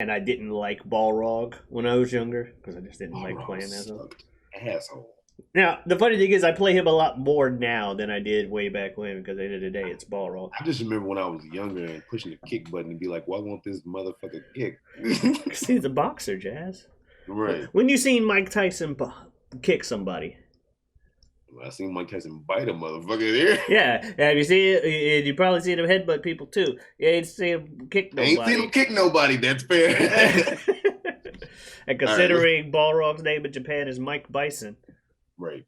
And I didn't like Balrog when I was younger because I just didn't like Balrog playing as him. sucked. Asshole. Now, the funny thing is, I play him a lot more now than I did way back when because at the end of the day, it's Balrog. I just remember when I was younger and pushing the kick button and be like, "Why won't this motherfucker kick?" Because he's a boxer, Jazz. Right. When you seen Mike Tyson kick somebody? I seen Mike Tyson bite a motherfucker there. Yeah, have you seen it? You probably seen him headbutt people too. You ain't seen him kick I nobody. ain't seen him kick nobody. That's fair. And considering Balrog's name in Japan is Mike Bison, right.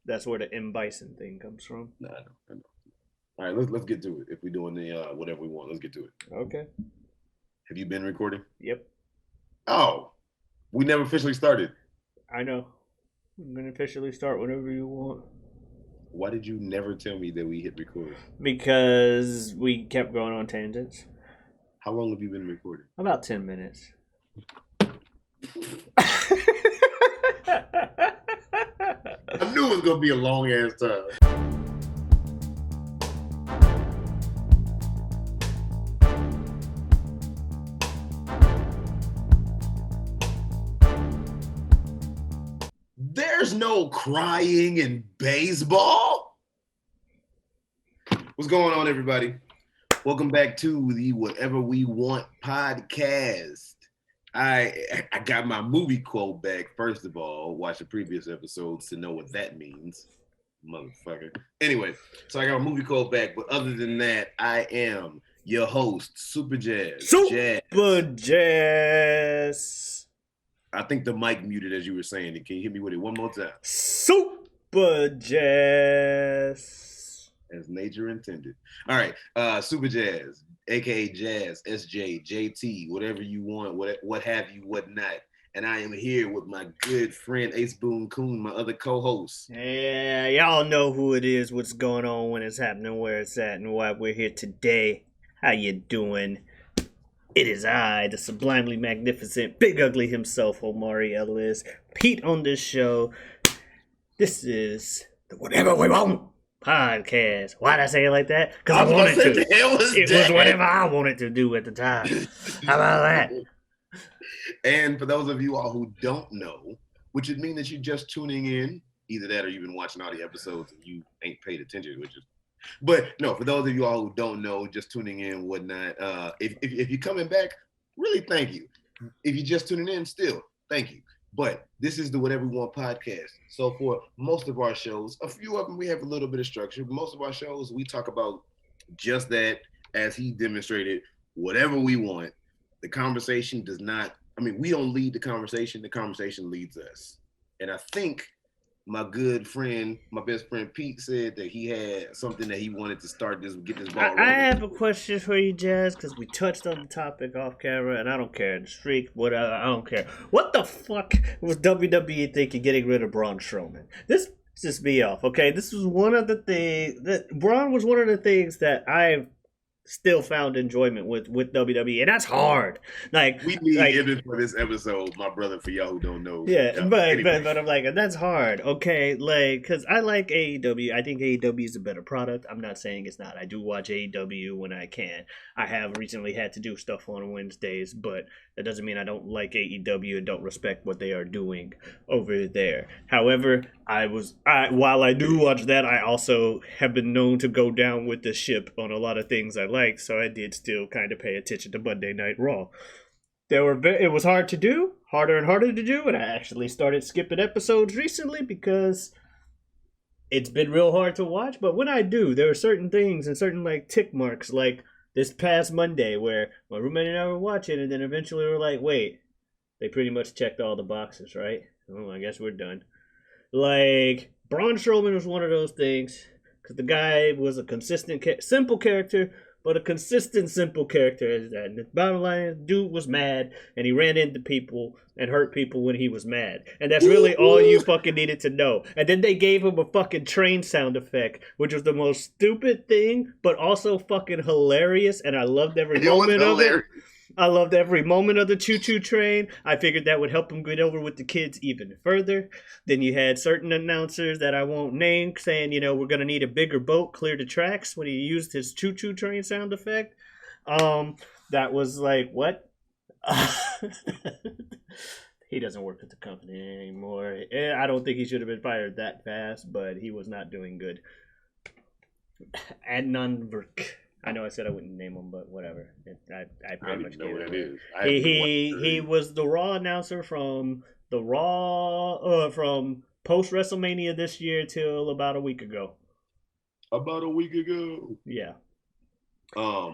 That's where the M Bison thing comes from. Nah, I know. All right, let's get to it. If we're doing the whatever we want, let's get to it. Okay. Have you been recording? Yep. Oh, we never officially started. I know. I'm gonna officially start whenever you want. Why did you never tell me that we hit record? Because we kept going on tangents. How long have you been recording? About 10 minutes. I knew it was gonna be a long ass time. There's no crying in baseball. What's going on, everybody? Welcome back to the Whatever We Want podcast. I got my movie quote back. First of all, watch the previous episodes to know what that means, motherfucker. Anyway, so I got a movie quote back. But other than that, I am your host, Superjaz. Superjaz. I think the mic muted as you were saying it. Can you hit me with it one more time? Superjaz. As nature intended. All right, Superjaz, aka Jazz, SJ, JT, whatever you want, what have you, what not. And I am here with my good friend Ace Boone Coon, my other co-host. Yeah, y'all know who it is, what's going on, when it's happening, where it's at, and why we're here today. How you doing? It is I, the sublimely magnificent, big ugly himself, Omari Ellis, Pete on this show. This is the Whatever We Want podcast. Why'd I say it like that? Because I wanted to. It was whatever I wanted to do at the time. How about that? And for those of you all who don't know, which would mean that you're just tuning in, either that or you've been watching all the episodes and you ain't paid attention, which is. But no, for those of you all who don't know, just tuning in, whatnot, if you're coming back, really thank you. If you're just tuning in, still, thank you. But this is the Whatever We Want podcast. So for most of our shows, a few of them we have a little bit of structure. But most of our shows, we talk about just that, as he demonstrated, whatever we want. The conversation does not, we don't lead the conversation leads us. And I think my good friend, my best friend Pete said that he had something that he wanted to get this ball rolling. I have a question for you, Jazz, because we touched on the topic off camera, and I don't care. The streak, whatever, I don't care. What the fuck was WWE thinking getting rid of Braun Strowman? This just me off, okay? This was one of the things that Braun was one of the things that I've still found enjoyment with WWE, and that's hard. Like we need him for this episode, my brother. For y'all who don't know, yeah, but I'm like, that's hard. Okay, like because I like AEW. I think AEW is a better product. I'm not saying it's not. I do watch AEW when I can. I have recently had to do stuff on Wednesdays, but that doesn't mean I don't like AEW and don't respect what they are doing over there. However, while I do watch that, I also have been known to go down with the ship on a lot of things I like, so I did still kind of pay attention to Monday Night Raw. It was hard to do, harder and harder to do, and I actually started skipping episodes recently because it's been real hard to watch. But when I do, there are certain things and certain like tick marks, like this past Monday where my roommate and I were watching, and then eventually we were like, wait, they pretty much checked all the boxes, right? Oh, I guess we're done. Like, Braun Strowman was one of those things, because the guy was a consistent, simple character, but a consistent, simple character is that. And the bottom line is, dude was mad, and he ran into people and hurt people when he was mad. And that's really all you fucking needed to know. And then they gave him a fucking train sound effect, which was the most stupid thing, but also fucking hilarious, and I loved every moment of it. I loved every moment of the choo-choo train. I figured that would help him get over with the kids even further. Then you had certain announcers that I won't name saying, we're going to need a bigger boat, clear the tracks, when he used his choo-choo train sound effect. That was like, what? He doesn't work at the company anymore. I don't think he should have been fired that fast, but he was not doing good. Adnan Verk. I know I said I wouldn't name him, but whatever. I pretty much know gave what it it away. is. He was the Raw announcer from the Raw from post WrestleMania this year till about a week ago. About a week ago. Yeah.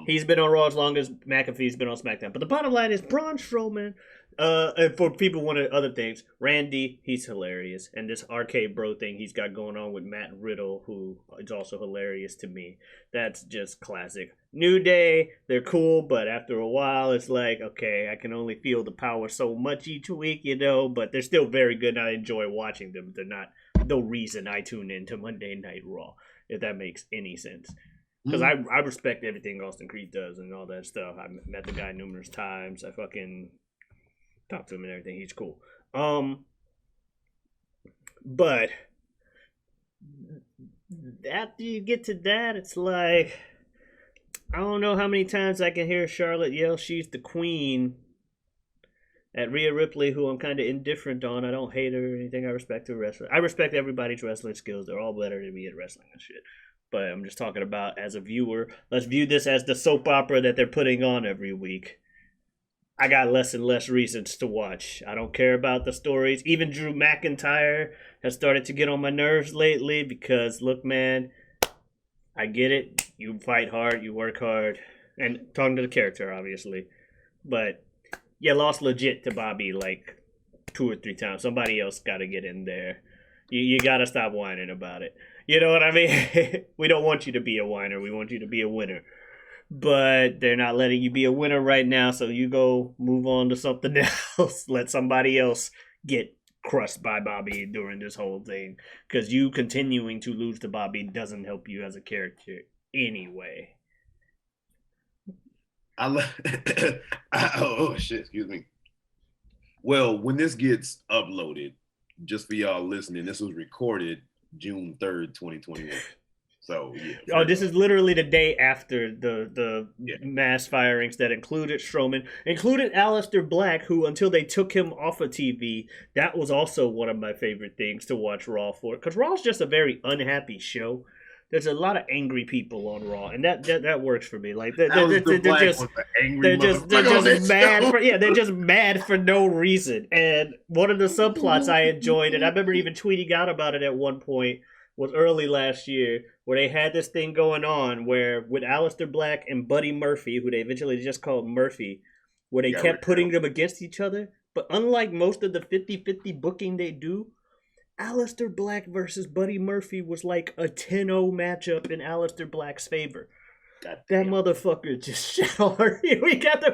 He's been on Raw as long as McAfee's been on SmackDown. But the bottom line is Braun Strowman. And for people wanting other things, Randy, he's hilarious. And this arcade bro thing he's got going on with Matt Riddle, who is also hilarious to me. That's just classic. New Day, they're cool, but after a while, it's like, okay, I can only feel the power so much each week, but they're still very good, and I enjoy watching them. They're not no reason I tune into Monday Night Raw, if that makes any sense. Because I respect everything Austin Creed does and all that stuff. I met the guy numerous times. I fucking talk to him and everything. He's cool. But after you get to that, it's like, I don't know how many times I can hear Charlotte yell she's the queen at Rhea Ripley, who I'm kind of indifferent on. I don't hate her or anything. I respect her wrestling. I respect everybody's wrestling skills. They're all better than me at wrestling and shit. But I'm just talking about as a viewer. Let's view this as the soap opera that they're putting on every week. I got less and less reasons to watch. I don't care about the stories. Even Drew McIntyre has started to get on my nerves lately because, look, man, I get it. You fight hard, you work hard. And talking to the character, obviously. But you lost legit to Bobby like 2 or 3 times. Somebody else got to get in there. You got to stop whining about it. You know what I mean? We don't want you to be a whiner. We want you to be a winner. But they're not letting you be a winner right now, so you go move on to something else. Let somebody else get crushed by Bobby during this whole thing. Because you continuing to lose to Bobby doesn't help you as a character anyway. Oh, shit, excuse me. Well, when this gets uploaded, just for y'all listening, this was recorded June 3rd, 2021. So, yeah. Oh, this is literally the day after the mass firings that included Strowman, included Aleister Black, who, until they took him off of TV, that was also one of my favorite things to watch Raw for. Because Raw's just a very unhappy show. There's a lot of angry people on Raw, and that works for me. Like they're just mad for they're just mad for no reason. And one of the subplots I enjoyed, and I remember even tweeting out about it at one point, was early last year, where they had this thing going on where with Aleister Black and Buddy Murphy, who they eventually just called Murphy, where they kept putting them against each other. But unlike most of the 50-50 booking they do, Aleister Black versus Buddy Murphy was like a 10-0 matchup in Aleister Black's favor. That motherfucker just shit on her. We got the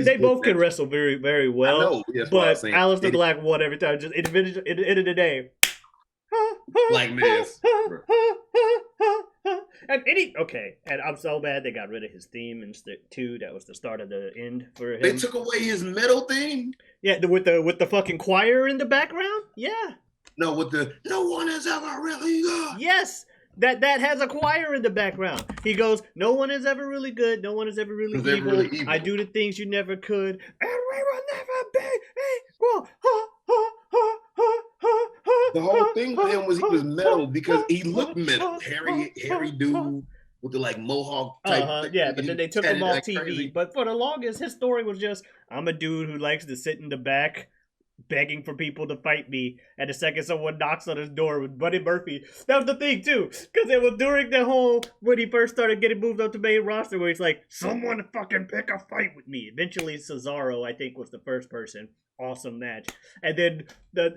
They both can wrestle very, very well. But Aleister Black won every time. Just at the end of the day. Like this. And I'm so mad they got rid of his theme in Stick 2. That was the start of the end for him. They took away his metal theme? Yeah, with the fucking choir in the background? Yeah. No, with the no one has ever really good. Yes. That has a choir in the background. He goes, no one is ever really good, no one is ever really evil. I do the things you never could, and we will never be equal. The whole thing with him was he was metal because he looked metal. Hairy dude with the like mohawk type. Yeah, but then they took him off TV. Crazy. But for the longest, his story was just, I'm a dude who likes to sit in the back begging for people to fight me, and the second someone knocks on his door with Buddy Murphy. That was the thing too, because it was during the whole when he first started getting moved up to main roster where he's like, someone fucking pick a fight with me. Eventually Cesaro, I think, was the first person. Awesome match. And then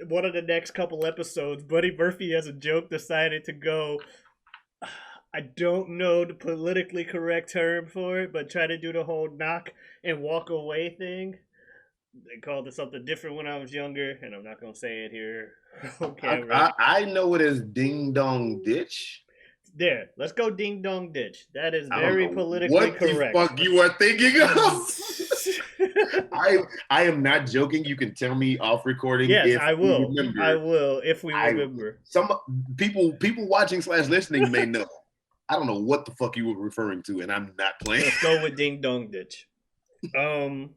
one of the next couple episodes, Buddy Murphy as a joke decided to go, I don't know the politically correct term for it, but try to do the whole knock and walk away thing. They called it something different when I was younger, and I'm not going to say it here on camera. I know it as Ding Dong Ditch. There, let's go Ding Dong Ditch. That is very politically correct. What the fuck you are thinking of? I am not joking. You can tell me off recording. Yes, I will. I will if we remember. Some people watching / listening may know. I don't know what the fuck you were referring to, and I'm not playing. Let's go with Ding Dong Ditch. Um,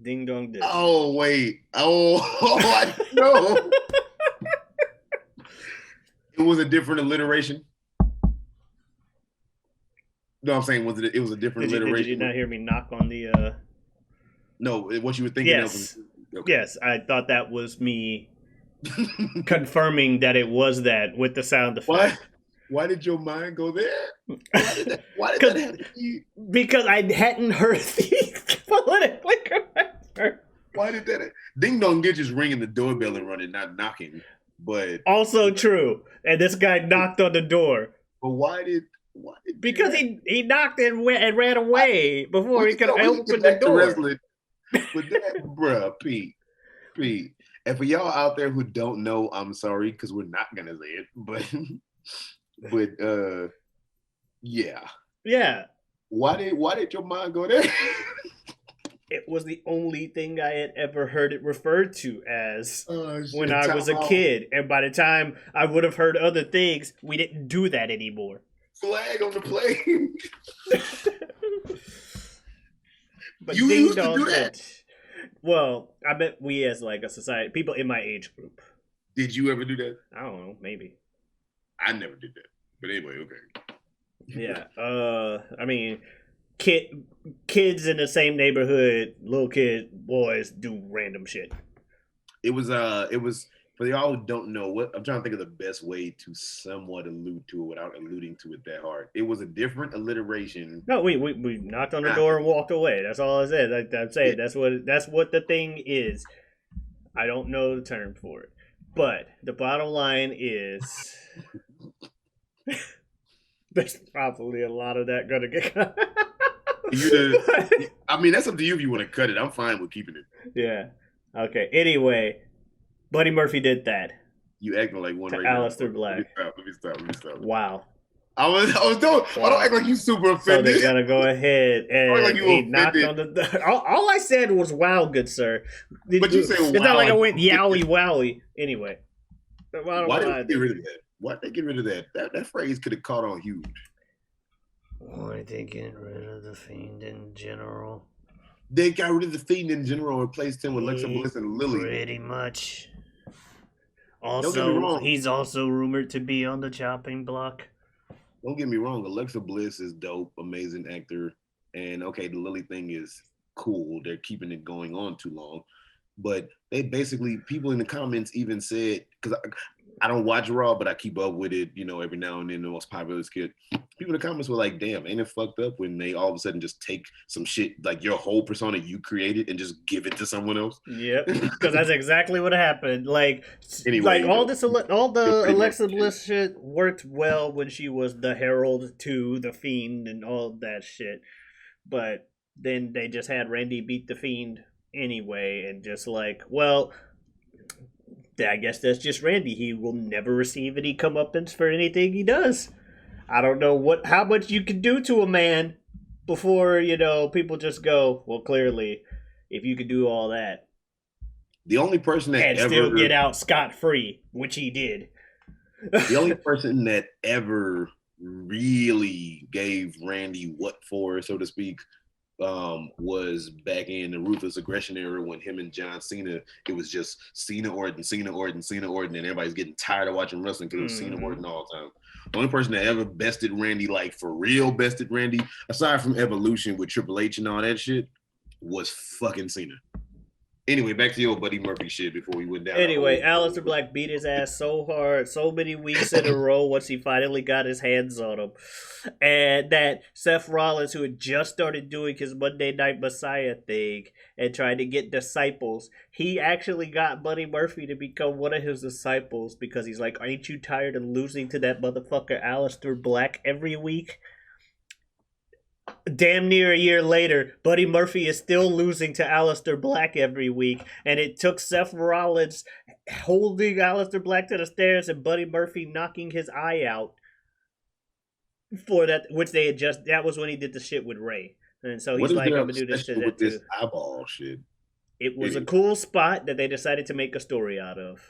Ding Dong Ditch. Oh wait. I know. It was a different alliteration. No, I'm saying it was a different Did you alliteration. not hear me knock on the? No, what you were thinking of Yes, was okay. yes. I thought that was me confirming that it was that with the sound effect. Why did your mind go there? Why did that have to be? Because I hadn't heard the politically correct. Why did that? Ding Dong Ditch is ringing the doorbell and running, not knocking. But also true. And this guy knocked on the door. But why did because he knocked and ran away before he could open the door. But that, bruh, Pete. And for y'all out there who don't know, I'm sorry because we're not gonna say it. But yeah. Why did your mind go there? It was the only thing I had ever heard it referred to as when I was a kid. And by the time I would have heard other things, we didn't do that anymore. Flag on the plane. But you used to do that? Well, I bet we as like a society, people in my age group. Did you ever do that? I don't know, maybe. I never did that. But anyway, okay. Yeah. I mean, kids in the same neighborhood, little kids, boys do random shit. It was for y'all who don't know, what I'm trying to think of the best way to somewhat allude to it without alluding to it that hard. It was a different alliteration. No, we knocked on the door and walked away. That's all I said. Like I'm saying, that's what the thing is. I don't know the term for it, but the bottom line is there's probably a lot of that gonna get cut. I mean, that's up to you if you want to cut it. I'm fine with keeping it. Yeah. Okay. Anyway, Buddy Murphy did that. You acting like one to right Aleister now. Black. Let me stop. Wow. I was doing. Wow. I don't act like you super offended. So they're gonna go ahead and like he knocked on the. All I said was "Wow, good sir." But you said, "Wow." It's not like I went "yowie wowie." Anyway, why did they get rid of that? Why did they get rid of that? That phrase could have caught on huge. Why did they get rid of the Fiend in general? They got rid of the Fiend in general and replaced him with Alexa Bliss and Lily. Pretty much. Also, he's also rumored to be on the chopping block. Don't get me wrong, Alexa Bliss is dope, amazing actor, and okay, the Lily thing is cool. They're keeping it going on too long, but they basically, people in the comments even said, because I don't watch Raw, but I keep up with it, every now and then, the most popular skit. People in the comments were like, damn, ain't it fucked up when they all of a sudden just take some shit, like your whole persona you created, and just give it to someone else? Yep, because that's exactly what happened. Anyway, all the Alexa Bliss shit worked well when she was the Herald to the Fiend and all that shit. But then they just had Randy beat the Fiend anyway, and just well, I guess that's just Randy. He will never receive any comeuppance for anything he does. I don't know how much you can do to a man before, people just go, well, clearly, if you could do all that. The only person that and still get out scot-free, which he did. The only person that ever really gave Randy what for, so to speak, was back in the Ruthless Aggression era when him and John Cena, it was just Cena Orton, and everybody's getting tired of watching wrestling because it was Cena Orton all the time. The only person that ever bested Randy, like for real bested Randy, aside from Evolution with Triple H and all that shit, was fucking Cena. Anyway, back to your Buddy Murphy shit before we went down. Anyway, Aleister Black beat his ass so hard, so many weeks in a row once he finally got his hands on him. And that Seth Rollins, who had just started doing his Monday Night Messiah thing and trying to get disciples, he actually got Buddy Murphy to become one of his disciples because he's like, ain't you tired of losing to that motherfucker Aleister Black every week? Damn near a year later, Buddy Murphy is still losing to Aleister Black every week, and it took Seth Rollins holding Aleister Black to the stairs and Buddy Murphy knocking his eye out for that, which they had just, that was when he did the shit with Ray. And so he's like, I'm gonna do this shit with this eyeball shit. It was a cool spot that they decided to make a story out of.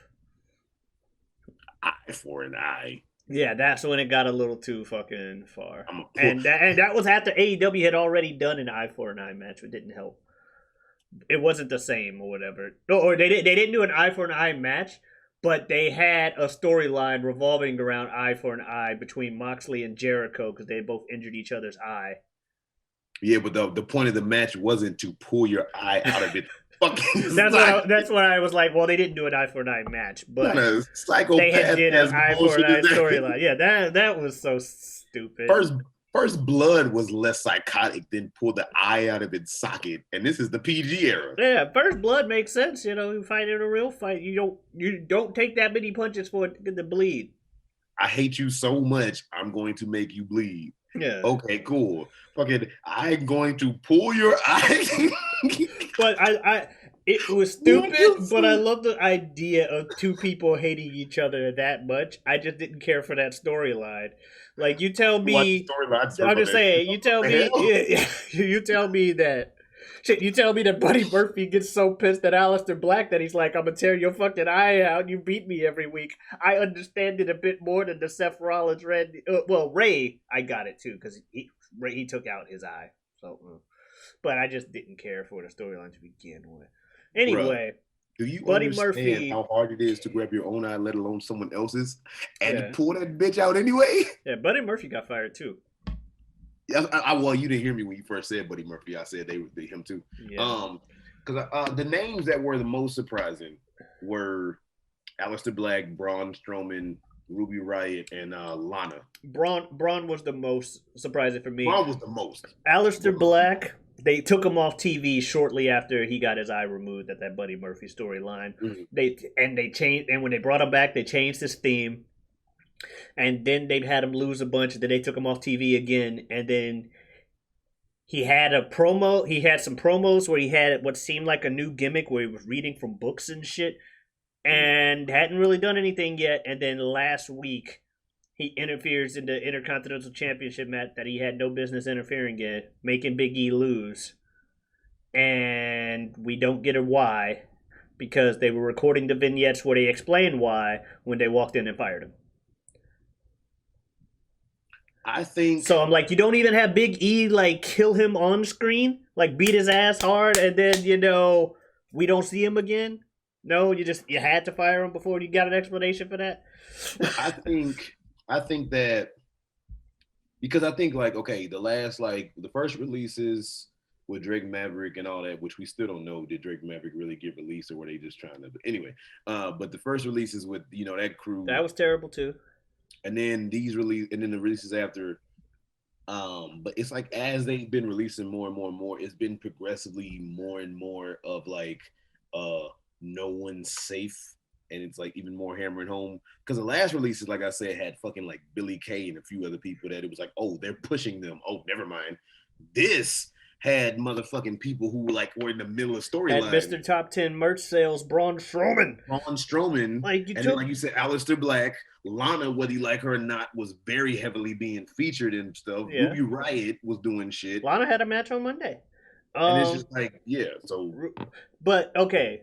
Eye for an eye. Yeah, that's when it got a little too fucking far. I'm a poor. And that was after AEW had already done an eye for an eye match, which didn't help. It wasn't the same or whatever. No, or they didn't do an eye for an eye match, but they had a storyline revolving around eye for an eye between Moxley and Jericho because they both injured each other's eye. Yeah, but the point of the match wasn't to pull your eye out of it. Fucking That's what I was like. Well, they didn't do an eye for an eye match, but they had psychopath did an eye for an eye bullshit. storyline. Yeah, that was so stupid. First blood was less psychotic than pull the eye out of its socket, and this is the PG era. Yeah, first blood makes sense. You fight in a real fight. You don't take that many punches for it to bleed. I hate you so much, I'm going to make you bleed. Yeah. Okay, cool. Fucking, I'm going to pull your eye. But it was stupid, but I love the idea of two people hating each other that much. I just didn't care for that storyline. Like, you tell me, I'm just saying, you tell me, you tell me that. Shit, you tell me that Buddy Murphy gets so pissed at Aleister Black that he's like, I'm gonna tear your fucking eye out. You beat me every week. I understand it a bit more than the Seth Rollins Ray. I got it too because he took out his eye. So, but I just didn't care for the storyline to begin with. Anyway, do you Buddy understand Murphy, how hard it is to grab your own eye, let alone someone else's, and pull that bitch out anyway? Yeah, Buddy Murphy got fired too. Well, you didn't hear me when you first said Buddy Murphy. I said they him too. Yeah. Because the names that were the most surprising were Aleister Black, Braun Strowman, Ruby Riott, and Lana. Braun was the most surprising for me. Braun was the most. Aleister Black, they took him off TV shortly after he got his eye removed at that Buddy Murphy storyline. Mm-hmm. They changed, and when they brought him back, they changed his theme. And then they'd had him lose a bunch, and then they took him off TV again, and then he had some promos where he had what seemed like a new gimmick where he was reading from books and shit, and hadn't really done anything yet. And then last week, he interferes in the Intercontinental Championship match that he had no business interfering in, making Big E lose. And we don't get a why, because they were recording the vignettes where they explained why when they walked in and fired him. I think so. I'm like, you don't even have Big E like kill him on screen, like beat his ass hard, and then we don't see him again. No, you had to fire him before you got an explanation for that. I think that because I think like okay, the first releases with Drake Maverick and all that, which we still don't know, did Drake Maverick really get released or were they just trying to? But anyway, but the first releases with that crew, that was terrible too. And then the releases after, but it's like as they've been releasing more and more and more, it's been progressively more and more of like, no one's safe, and it's like even more hammering home because the last releases, like I said, had fucking like Billy Kay and a few other people that it was like, oh, they're pushing them. Oh, never mind. This had motherfucking people who like were in the middle of storyline. Mr. Top 10 merch sales, Braun Strowman. Like you said, Aleister Black, Lana, whether you like her or not, was very heavily being featured and stuff. Yeah. Ruby Riott was doing shit. Lana had a match on Monday. And it's just like, yeah, so. But, okay,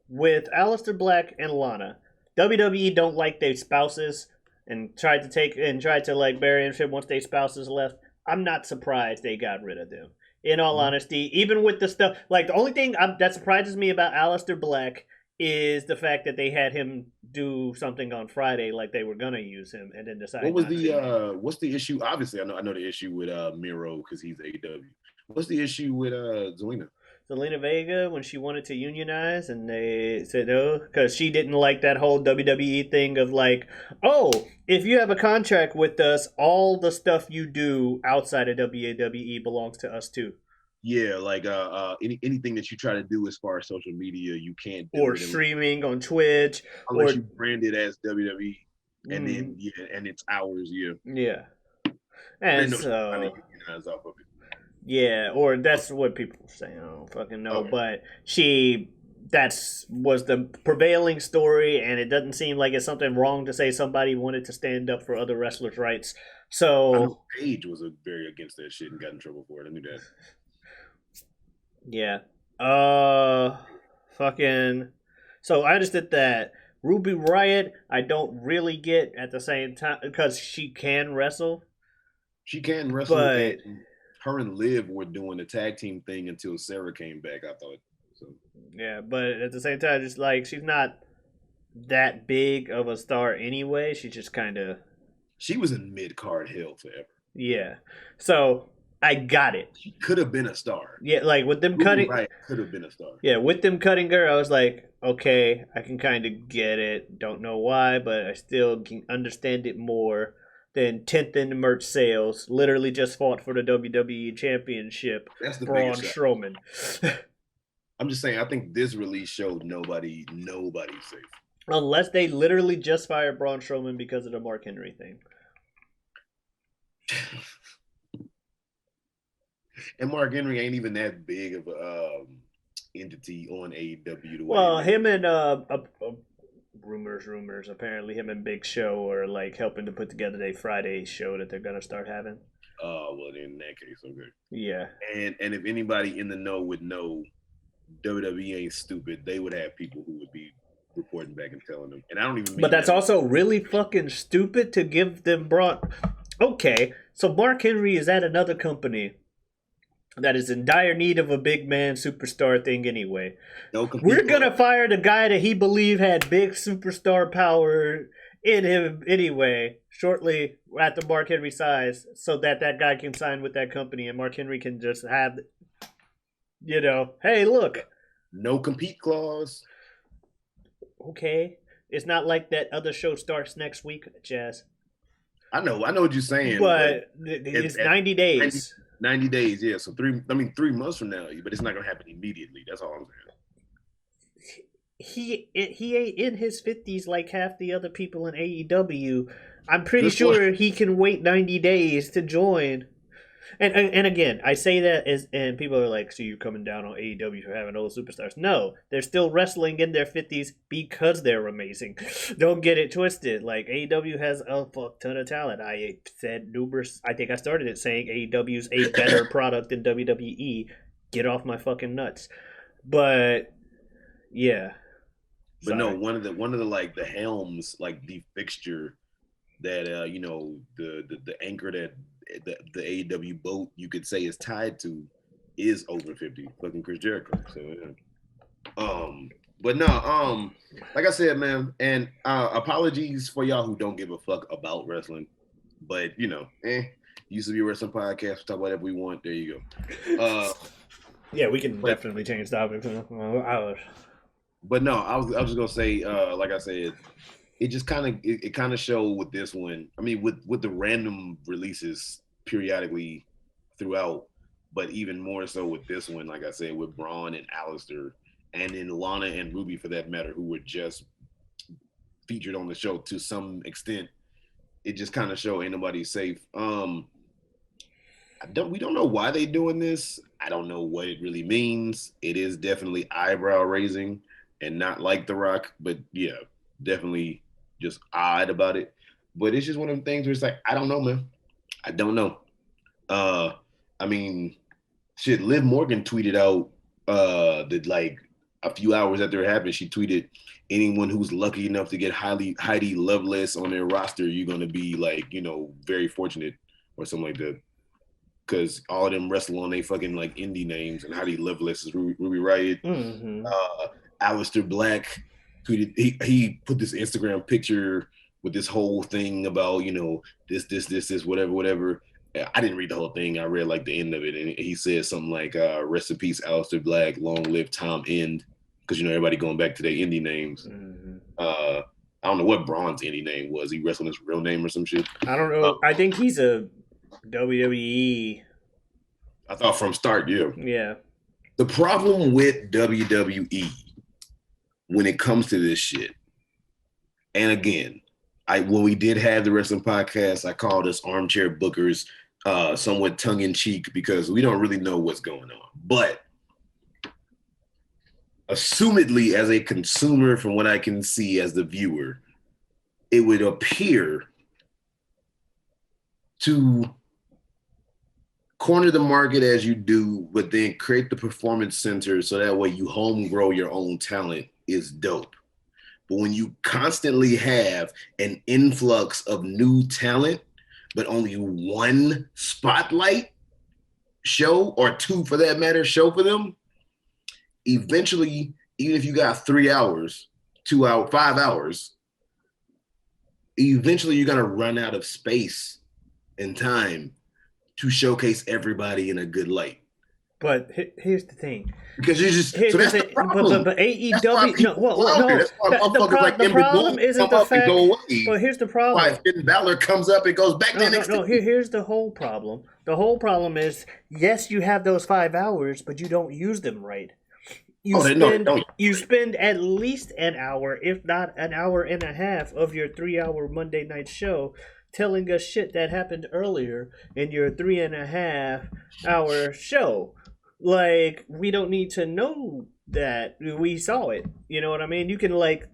with Aleister Black and Lana, WWE don't like their spouses and tried to like bury them shit once their spouses left. I'm not surprised they got rid of them. In all honesty, even with the stuff, like the only thing that surprises me about Aleister Black is the fact that they had him do something on Friday, like they were gonna use him, and then decided. What was what's the issue? Obviously, I know the issue with Miro because he's AEW. What's the issue with Zelina? Zelina Vega, when she wanted to unionize, and they said no, because she didn't like that whole WWE thing of like, oh, if you have a contract with us, all the stuff you do outside of WWE belongs to us too. Yeah, like anything that you try to do as far as social media, you can't do or streaming on Twitch, unless you brand it as WWE, and then and it's ours, yeah, and so. Off of it. Yeah, or that's what people say. I don't fucking know. Okay. But was the prevailing story, and it doesn't seem like it's something wrong to say somebody wanted to stand up for other wrestlers' rights. So I know Paige was very against that shit and got in trouble for it. I knew that. Yeah. Fucking. So I understood that. Ruby Riot, I don't really get at the same time because she can wrestle, She can wrestle, and but her and Liv were doing the tag team thing until Sarah came back. I thought so. yeah, but at the same time, it's like she's not that big of a star anyway. She just kind of She was in mid card hell forever. yeah. So I got it. She could have been a star. Yeah, like with them Ruby cutting. Riott could have been a star. Yeah, with them cutting her, I was like, okay, I can kind of get it. Don't know why, but I still can understand it more than 10th in the merch sales. Literally just fought for the WWE Championship. That's the Braun biggest shot. Strowman. I'm just saying. I think this release showed nobody's safe. Unless they literally just fired Braun Strowman because of the Mark Henry thing. And Mark Henry ain't even that big of a entity on AEW. Well, him and rumors. Apparently, him and Big Show are like helping to put together a Friday show that they're gonna start having. Oh well, in that case, okay. Yeah. And if anybody in the know would know, WWE ain't stupid. They would have people who would be reporting back and telling them. And I don't even. But that's also really fucking stupid to give them Braun. Okay, so Mark Henry is at another company that is in dire need of a big man superstar thing anyway. No, we're gonna fire the guy that he believed had big superstar power in him anyway, shortly after Mark Henry size, so that guy can sign with that company and Mark Henry can just have, hey, look. No compete clause. Okay. It's not like that other show starts next week, Jazz. I know what you're saying. But it's 90 days. 90 days, yeah. So 3 months from now, but it's not gonna happen immediately. That's all I'm saying. He ain't in his 50s like half the other people in AEW. I'm pretty sure he can wait 90 days to join. And again, I say that and people are like, so you're coming down on AEW for having old superstars. No, they're still wrestling in their 50s because they're amazing. Don't get it twisted. Like, AEW has a fuck ton of talent. I said numerous, I think I started it saying AEW's a better product than WWE. Get off my fucking nuts. But, yeah. But no, one of the like the helms, like the fixture that the anchor that the AEW boat you could say is tied to is over 50, fucking Chris Jericho. So yeah. But no, like I said, man, and apologies for y'all who don't give a fuck about wrestling, but used to be a wrestling podcast. We talk about whatever we want. There you go. Yeah, we can definitely change topics. But no, I was just gonna say, like I said, it just kind of showed with this one. I mean, with the random releases periodically throughout, but even more so with this one, like I said, with Braun and Alistair, and then Lana and Ruby for that matter, who were just featured on the show to some extent. It just kind of showed ain't nobody safe. We don't know why they doing this. I don't know what it really means. It is definitely eyebrow raising and not like The Rock, but yeah, definitely just odd about it. But it's just one of them things where it's like, I don't know, man. I don't know. I mean, shit, Liv Morgan tweeted out that like a few hours after it happened, she tweeted, anyone who's lucky enough to get Heidi Lovelace on their roster, you're going to be like, very fortunate or something like that. Because all of them wrestle on they fucking like indie names, and Heidi Lovelace is Ruby Riott. Mm-hmm. Alistair Black tweeted, he put this Instagram picture with this whole thing about, this, whatever. I didn't read the whole thing. I read like the end of it, and he said something like, rest in peace, Alistair Black, long live Tom End, because everybody going back to their indie names. Mm-hmm. I don't know what Braun's indie name was. He wrestled his real name or some shit. I don't know. I think he's a WWE. I thought from start, yeah. Yeah. The problem with WWE when it comes to this shit, and again, when we did have the wrestling podcast, I called us armchair bookers, somewhat tongue in cheek, because we don't really know what's going on. But assumedly, as a consumer, from what I can see as the viewer, it would appear to corner the market as you do, but then create the performance center so that way you home grow your own talent is dope. But when you constantly have an influx of new talent, but only one spotlight show, or two for that matter, show for them, eventually, even if you got 3 hours, 2 hours, 5 hours, eventually you're gonna run out of space and time to showcase everybody in a good light. But here's the thing. Because you just Here's so the that's thing. the problem. But AEW, That's why no, That's why motherfuckers like the Ember problem Moon isn't come the up and fact. go away. But here's the Why problem. Finn Balor comes up and goes back to NXT. No. Here's the whole problem. The whole problem is, yes, you have those 5 hours, but you don't use them right. You spend at least an hour, if not an hour and a half, of your 3-hour Monday night show telling us shit that happened earlier in your 3.5-hour show. Like, we don't need to know that we saw it. You know what I mean? You can, like,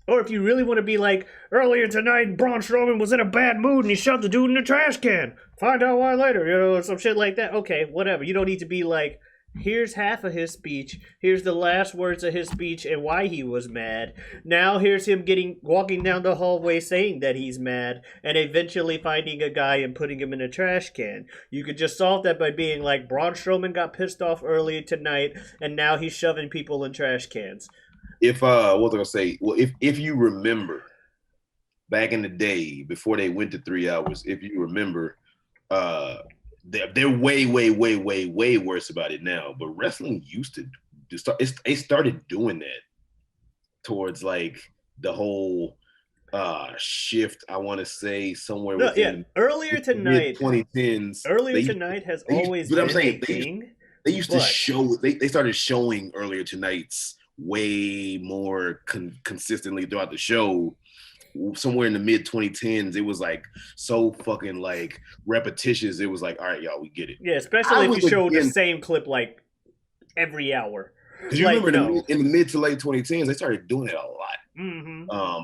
or if you really want to be like, earlier tonight, Braun Strowman was in a bad mood and he shoved the dude in the trash can. Find out why later, you know, some shit like that. Okay, whatever. You don't need to be like, here's half of his speech. Here's the last words of his speech and why he was mad. Now here's him walking down the hallway saying that he's mad and eventually finding a guy and putting him in a trash can. You could just solve that by being like, Braun Strowman got pissed off earlier tonight and now he's shoving people in trash cans. If what was I gonna say? Well, if you remember back in the day before they went to 3 hours, if you remember, they're way worse about it now. But wrestling used to start. They started doing that towards like the whole shift. I want to say somewhere within earlier tonight, 2010s. Earlier tonight has always been a thing. They used to show. They started showing earlier tonight's way more consistently throughout the show. Somewhere in the mid 2010s, it was like so fucking like repetitious. It was like, all right, y'all, we get it. Yeah, especially if you showed the same clip like every hour. Because you remember in the mid to late 2010s, they started doing it a lot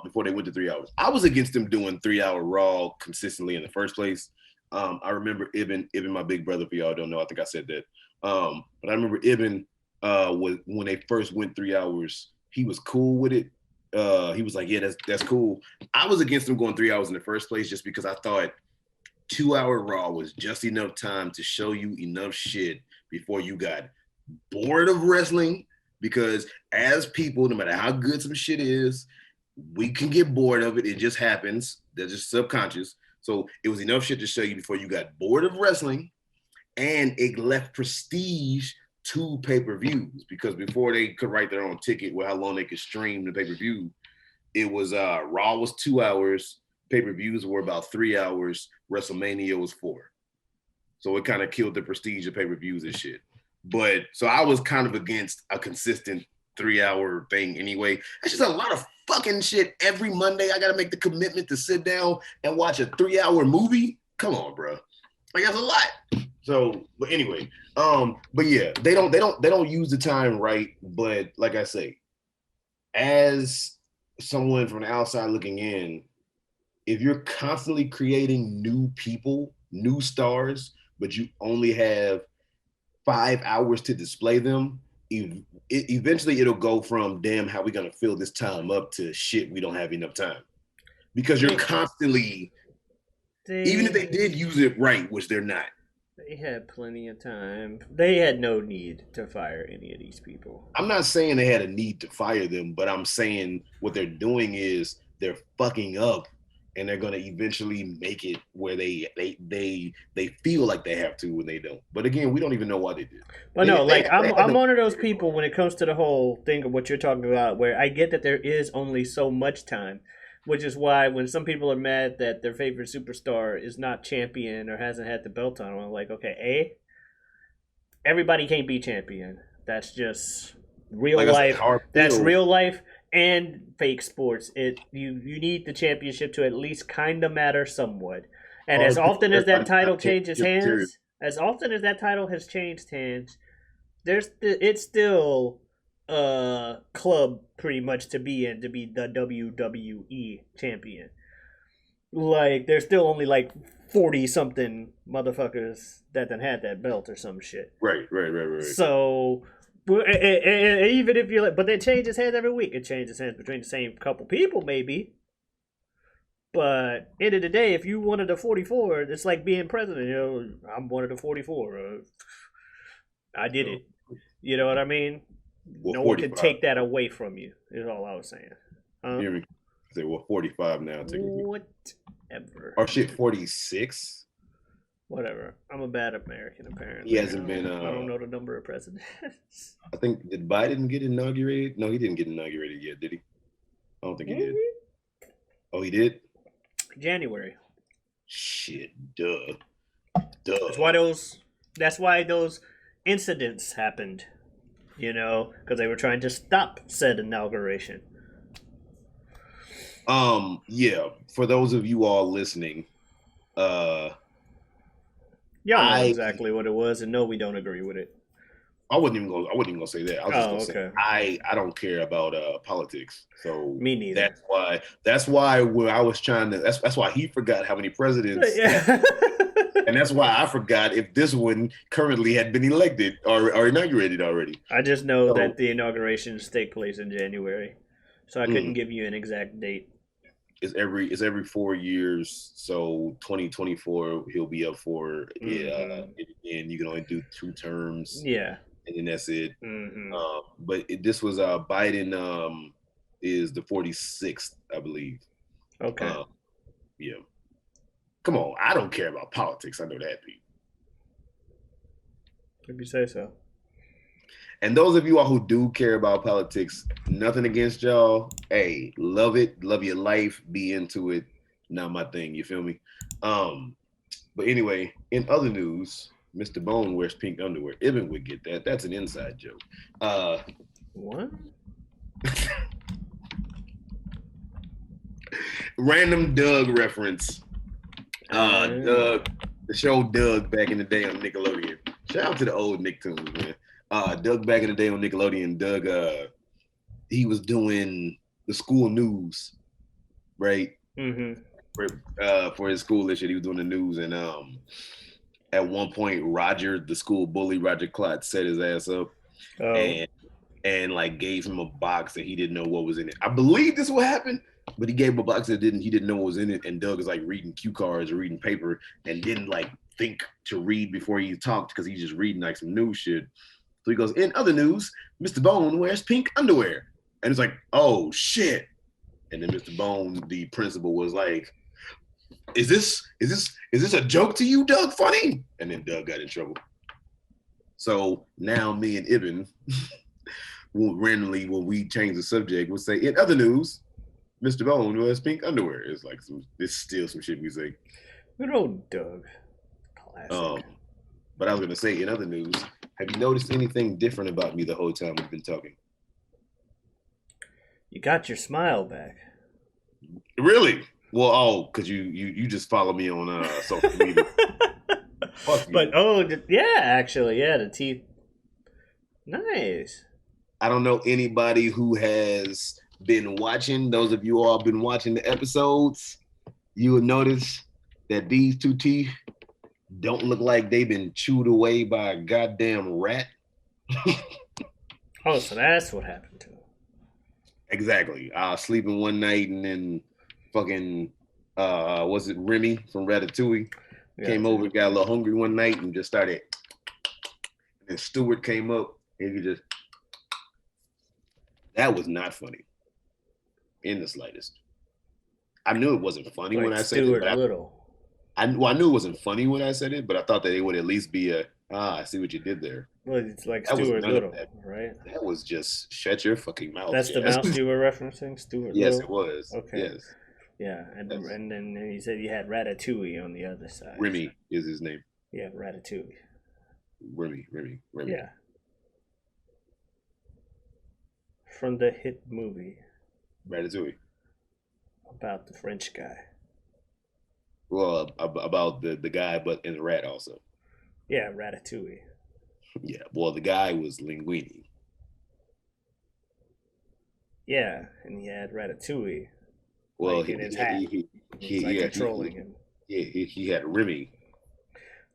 before they went to 3 hours. I was against them doing 3 hour Raw consistently in the first place. I remember Ibn, my big brother, for y'all don't know, I think I said that. But I remember Ibn, when they first went 3 hours, he was cool with it. He was like, yeah, that's cool. I was against them going 3 hours in the first place just because I thought 2 hour Raw was just enough time to show you enough shit before you got bored of wrestling. Because as people, no matter how good some shit is, we can get bored of it. It just happens. They're just subconscious. So it was enough shit to show you before you got bored of wrestling, and it left prestige to pay-per-views, because before they could write their own ticket with how long they could stream the pay-per-view, it was Raw was 2 hours, pay-per-views were about 3 hours, WrestleMania was 4. So it kind of killed the prestige of pay-per-views and shit. But so I was kind of against a consistent 3 hour thing anyway. That's just a lot of fucking shit. Every Monday I gotta make the commitment to sit down and watch a 3 hour movie. Come on, bro. Like, that's a lot. So, but anyway, but yeah, they don't use the time right. But like I say, as someone from the outside looking in, if you're constantly creating new people, new stars, but you only have 5 hours to display them, eventually it'll go from, damn, how we gonna fill this time up, to shit, we don't have enough time. Because you're constantly, even if they did use it right, which they're not. They had plenty of time. They had no need to fire any of these people. I'm not saying they had a need to fire them, but I'm saying what they're doing is they're fucking up, and they're gonna eventually make it where they feel like they have to when they don't. But again, we don't even know why they did. But no, like I'm one of those people when it comes to the whole thing of what you're talking about, where I get that there is only so much time, which is why when some people are mad that their favorite superstar is not champion or hasn't had the belt on, I'm like, okay, everybody can't be champion. That's just real life. That's real life. And fake sports, you need the championship to at least kind of matter somewhat. And as often as that title changes hands, as often as that title has changed hands, it's still a club pretty much to be in, to be the WWE champion. Like, there's still only like 40 something motherfuckers that done had that belt or some shit. Right. So Even if you like, but it changes hands every week. It changes hands between the same couple people, maybe. But end of the day, if you wanted a 44, it's like being president. You know, I'm one of the 44. I did it. You know what I mean? Well, No one can 45. take that away from you. Is all I was saying. You hear me? I say, well, 45 now. Whatever. Or shit, 46. Whatever. I'm a bad American, apparently. He hasn't been. I don't know the number of presidents. I think, did Biden get inaugurated? No, he didn't get inaugurated yet, did he? I don't think he did. Oh, he did? January. Shit, duh. That's why those incidents happened. You know, because they were trying to stop said inauguration. Yeah. For those of you all listening, y'all know exactly what it was, and no, we don't agree with it. I wasn't even gonna say that. I was just gonna say I don't care about politics. So me neither. That's why when I was trying to that's why he forgot how many presidents. Yeah. And that's why I forgot if this one currently had been elected or inaugurated already. I just know that the inaugurations take place in January, so I couldn't give you an exact date. It's every 4 years, so 2024 he'll be up for and you can only do 2 terms. Yeah, and then that's it. Mm-hmm. But this was Biden is the 46th, I believe. Okay. Yeah. Come on, I don't care about politics. I know that, Pete. If you say so. And those of you all who do care about politics, nothing against y'all. Hey, love it, love your life, be into it. Not my thing, you feel me? But anyway, in other news, Mr. Bone wears pink underwear. Ibn would get that. That's an inside joke. What? Random Doug reference. Doug, the show Doug back in the day on Nickelodeon. Shout out to the old Nicktoons, man. Doug back in the day on Nickelodeon. Doug, he was doing the school news, right? Mm-hmm. For his school this year, he was doing the news, and at one point, Roger, the school bully, Roger Klotz, set his ass up, and like gave him a box that he didn't know what was in it. I believe this will happen. But he gave him a box that he didn't know what was in it, and Doug is like reading cue cards or reading paper and didn't like think to read before he talked because he's just reading like some news shit. So he goes, in other news, Mr. Bone wears pink underwear. And it's like, oh shit. And then Mr. Bone, the principal, was like, is this a joke to you, Doug? Funny? And then Doug got in trouble. So now me and Ibn will randomly, when we change the subject, we'll say, in other news, Mr. Bone wears pink underwear. It's like it's still some shit we say. Good old Doug. Classic. But I was gonna say, in other news, have you noticed anything different about me the whole time we've been talking? You got your smile back. Really? Well, because you just follow me on social media. But actually, the teeth. Nice. I don't know anybody who has been watching. Those of you all been watching the episodes, you will notice that these 2 teeth don't look like they've been chewed away by a goddamn rat. Oh, so that's what happened to him. Exactly. I was sleeping one night and then fucking was it Remy from Ratatouille came over, got a little hungry one night and just started. And then Stewart came up and he just. That was not funny. In the slightest. I knew it wasn't funny when I said Stuart it. Little. I knew it wasn't funny when I said it, but I thought that it would at least be I see what you did there. Well, it's like Stuart Little, right? That was just shut your fucking mouth. That's the mouse you were referencing, Stuart Little? Yes, it was. Okay. Yes. Yeah, and then he said you had Ratatouille on the other side. Remy is his name. Yeah, Ratatouille. Remy. Yeah. From the hit movie. Ratatouille. About the French guy. Well, about the guy, but and the rat also. Yeah, Ratatouille. Yeah, well, the guy was Linguini. Yeah, and he had Ratatouille. Well, like in his hat. He controlling him. Yeah, he had Remy.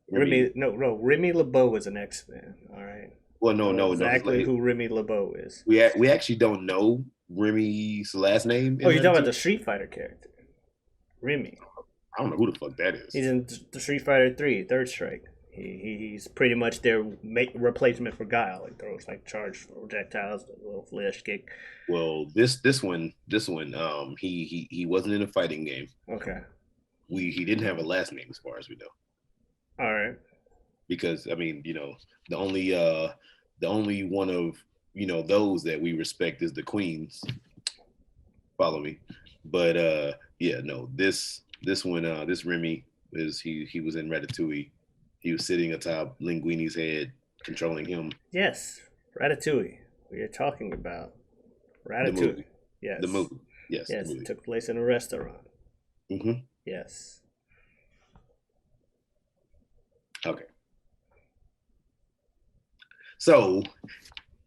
Remy LeBeau was an X-Man. All right. Well, no, Know no, no. exactly who Remy LeBeau is. We actually don't know Remy's last name Oh, in you're talking about Ratatouille. the Street Fighter character, Remy. I don't know who the fuck that is. He's in the Street Fighter 3, Third Strike. He's pretty much their replacement for Guile. He throws like charged projectiles, a little flash kick. Well, he wasn't in a fighting game. Okay. He didn't have a last name as far as we know. All right. Because I mean, the only one of those that we respect is the queens. Follow me. But yeah, no, this Remy is he was in Ratatouille. He was sitting atop Linguini's head, controlling him. Yes, Ratatouille. We are talking about Ratatouille. The movie. Yes. The movie. Yes. Yes, movie. it took place in a restaurant. Mm-hmm. Yes. Okay. So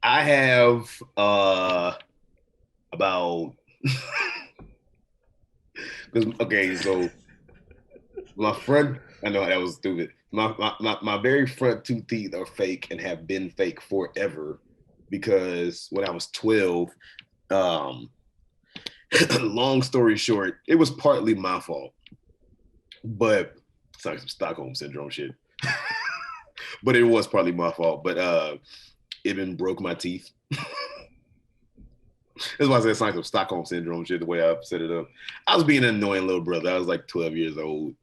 I have about okay, so my front, I know that was stupid. My very front two teeth are fake and have been fake forever because when I was 12, long story short, it was partly my fault, but it's like some Stockholm syndrome shit. But it was partly my fault. But Ibn broke my teeth. That's why I said it's like some Stockholm syndrome shit, the way I set it up. I was being an annoying little brother. I was like 12 years old.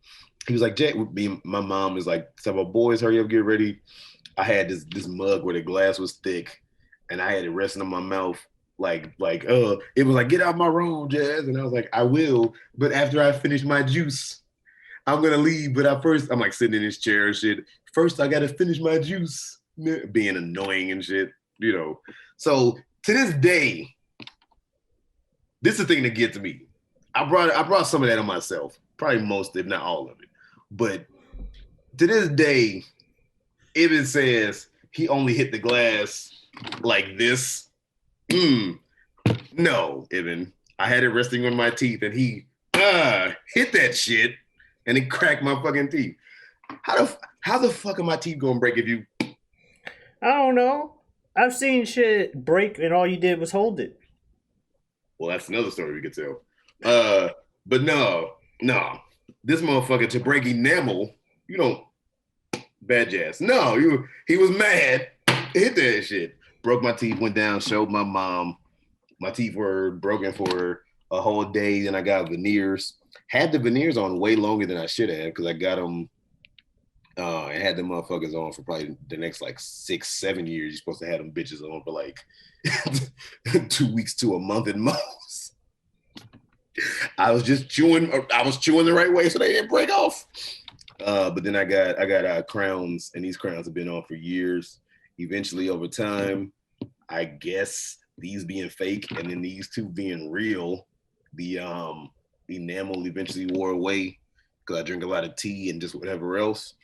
He was like, Jack, my mom was like, "So boys, hurry up, get ready." I had this mug where the glass was thick and I had it resting on my mouth. It was like, "Get out my room, Jazz." And I was like, "I will, but after I finish my juice, I'm gonna leave." But at first, I'm like sitting in this chair and shit. First, I gotta finish my juice. Being annoying and shit, So to this day, this is the thing that gets me. I brought some of that on myself, probably most, if not all of it. But to this day, Ibn says he only hit the glass like this. No, Ibn. I had it resting on my teeth, and he hit that shit, and it cracked my fucking teeth. How the fuck are my teeth gonna break if you? I don't know. I've seen shit break and all you did was hold it. Well, that's another story we could tell. But no. This motherfucker to break enamel, bad jazz. No, he was mad, hit that shit. Broke my teeth, went down, showed my mom. My teeth were broken for a whole day, and I got veneers. Had the veneers on way longer than I should have because I got them. I had them motherfuckers on for probably the next like 6-7 years. You're supposed to have them bitches on for like 2 weeks to a month at most. I was chewing the right way so they didn't break off. But then I got crowns, and these crowns have been on for years. Eventually, over time, I guess these being fake and then these two being real, the enamel eventually wore away because I drink a lot of tea and just whatever else.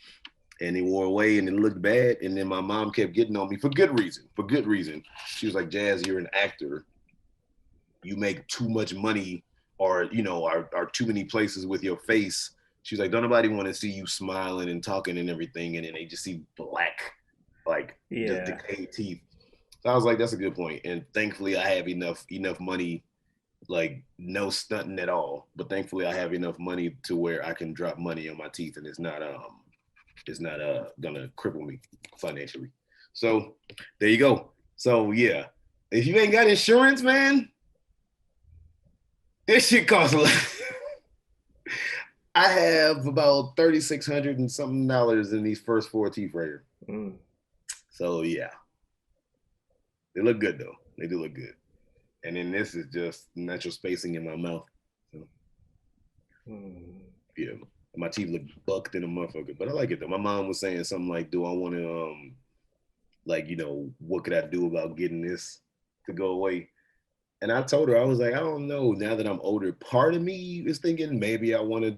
And it wore away and it looked bad. And then my mom kept getting on me for good reason. She was like, "Jazz, you're an actor. You make too much money or, are too many places with your face." She's like, "Don't nobody want to see you smiling and talking and everything. And then they just see black, just decayed teeth." So I was like, that's a good point. And thankfully I have enough money, like no stunting at all. But thankfully I have enough money to where I can drop money on my teeth and it's not gonna cripple me financially. So there you go. So yeah, if you ain't got insurance, man, this shit costs a lot. I have about $3,600 and something in these first 4 teeth right here. So yeah, they look good though. They do look good. And then this is just natural spacing in my mouth. So yeah. My teeth look bucked in a motherfucker, but I like it though. My mom was saying something like, "Do I want to, what could I do about getting this to go away?" And I told her, I was like, I don't know. Now that I'm older, part of me is thinking maybe I want to,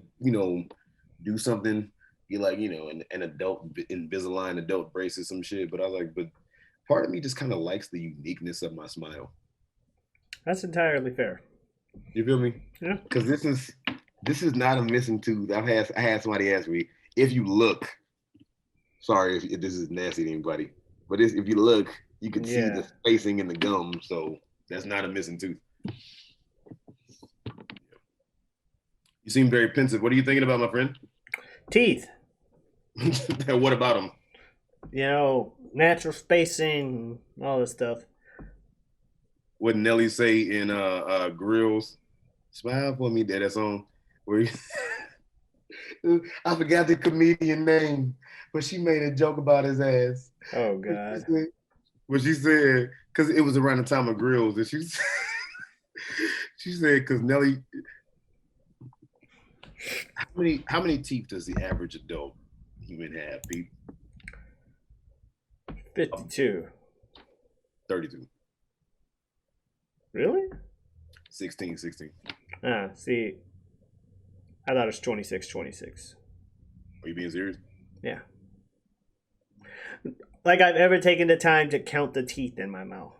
do something, an adult Invisalign adult braces, some shit. But I was like, but part of me just kind of likes the uniqueness of my smile. That's entirely fair. You feel me? Yeah. Because this is not a missing tooth. I had somebody ask me, if you look, sorry if this is nasty to anybody, But if you look, you can see the Yeah. spacing in the gum, so that's not a missing tooth. You seem very pensive. What are you thinking about, my friend? Teeth. What about them? Natural spacing, all this stuff. What Nelly say in Grills? Smile for me, Dad. That song where I forgot the comedian name, but she made a joke about his ass. Oh But she God. said, because it was around the time of Grills, and she said, because Nelly, how many teeth does the average adult human have? Pete? 52. 32. Really? 16, 16. See, I thought it was 26, 26. Are you being serious? Yeah. Like I've ever taken the time to count the teeth in my mouth.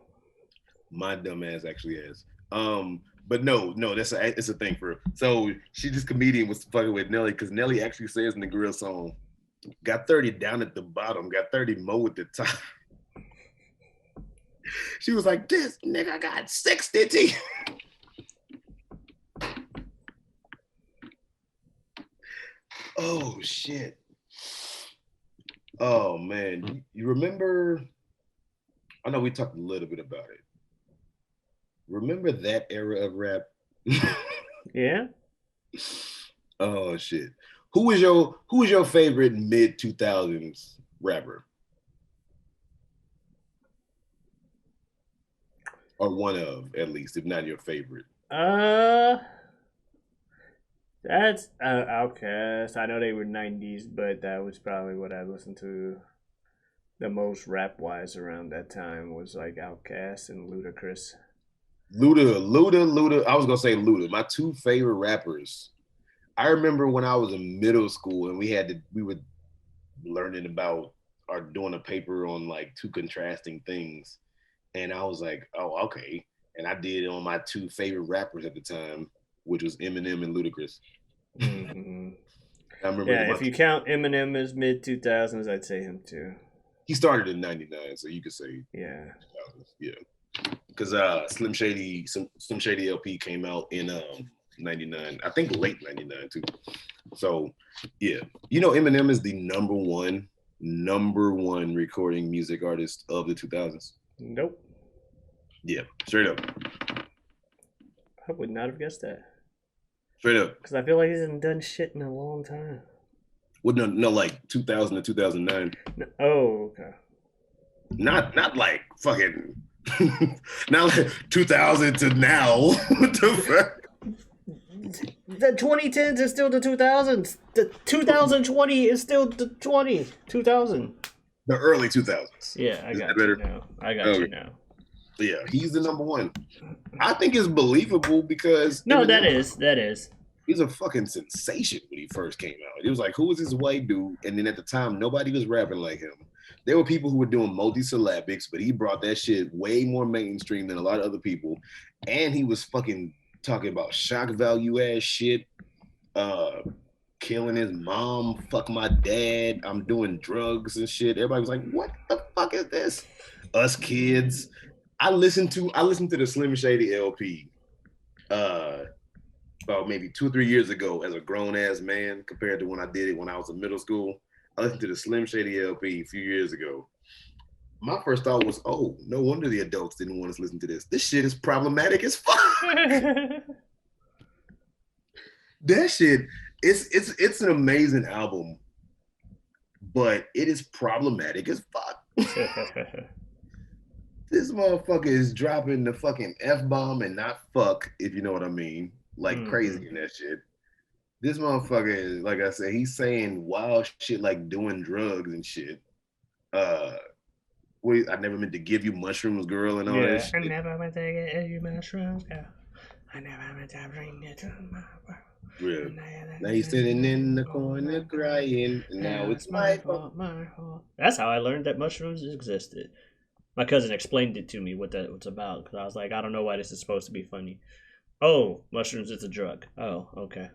My dumb ass actually has. But no, it's a thing for her. So this comedian was fucking with Nelly because Nelly actually says in the Grill song, got 30 down at the bottom, got 30 more at the top. She was like, this nigga got 60 teeth. Oh shit. Oh man. You remember? I know we talked a little bit about it. Remember that era of rap? Yeah. Oh shit. Who was your favorite mid 2000s rapper? Or one of, at least, if not your favorite. Uh, that's Outcast. I know they were '90s, but that was probably what I listened to the most rap wise around that time was like Outcast and Ludacris. Luda. I was gonna say Luda. My two favorite rappers. I remember when I was in middle school and we were learning about or doing a paper on like two contrasting things. And I was like, oh, okay. And I did it on my two favorite rappers at the time, which was Eminem and Ludacris. Mm-hmm. I remember Yeah, if you count Eminem as mid 2000s, I'd say him too. he started in '99, so you could say, Yeah. yeah. Because Slim Shady LP came out in '99, I think late '99 too. So yeah, Eminem is the number one recording music artist of the 2000s. Nope. Yeah, straight up. I would not have guessed that. Straight up. Because I feel like he hasn't done shit in a long time. Well, no, like 2000 to 2009. No, oh, okay. Not like fucking, not like 2000 to now. What the fuck? The 2010s is still the 2000s. The 2020 is still the 2000. The early 2000s. Yeah, I Is got that you better? now. I got Okay. you now. Yeah, he's the number one. I think it's believable because No, Eminem, that is. he's a fucking sensation when he first came out. It was like, who was this white dude? And then at the time, nobody was rapping like him. There were people who were doing multisyllabics, but he brought that shit way more mainstream than a lot of other people. And he was fucking talking about shock value ass shit. Killing his mom, fuck my dad, I'm doing drugs and shit. Everybody was like, what the fuck is this? Us kids. I listened to the Slim Shady LP about maybe 2 or 3 years ago as a grown ass man compared to when I did it when I was in middle school. I listened to the Slim Shady LP a few years ago. My first thought was, oh, no wonder the adults didn't want us to listen to this. This shit is problematic as fuck. That shit, it's an amazing album, but it is problematic as fuck. This motherfucker is dropping the fucking F-bomb and not fuck, if you know what I mean. Like crazy in that shit. This motherfucker is, like I said, he's saying wild shit like doing drugs and shit. I never meant to give you mushrooms, girl, and all that shit. I never meant to get you mushrooms, girl. I never meant to bring you to my world. Real. Now he's sitting in the corner crying, and now it's my fault. My fault. That's how I learned that mushrooms existed. My cousin explained it to me what that was about because I was like, I don't know why this is supposed to be funny. Oh, mushrooms is a drug. Oh, okay.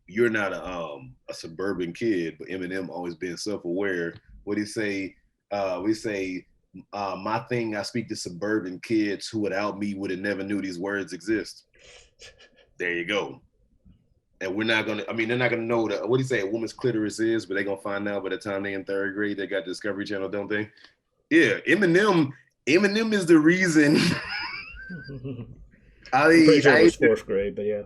You're not a suburban kid, but Eminem always being self-aware. What he say? We say My thing, I speak to suburban kids who without me would have never knew these words exist. There you go. And we're not gonna. I mean, they're not gonna know what do you say a woman's clitoris is, but they're gonna find out by the time they're in third grade. They got Discovery Channel, don't they? Yeah, Eminem is the reason. I'm pretty sure it was fourth grade, but yeah.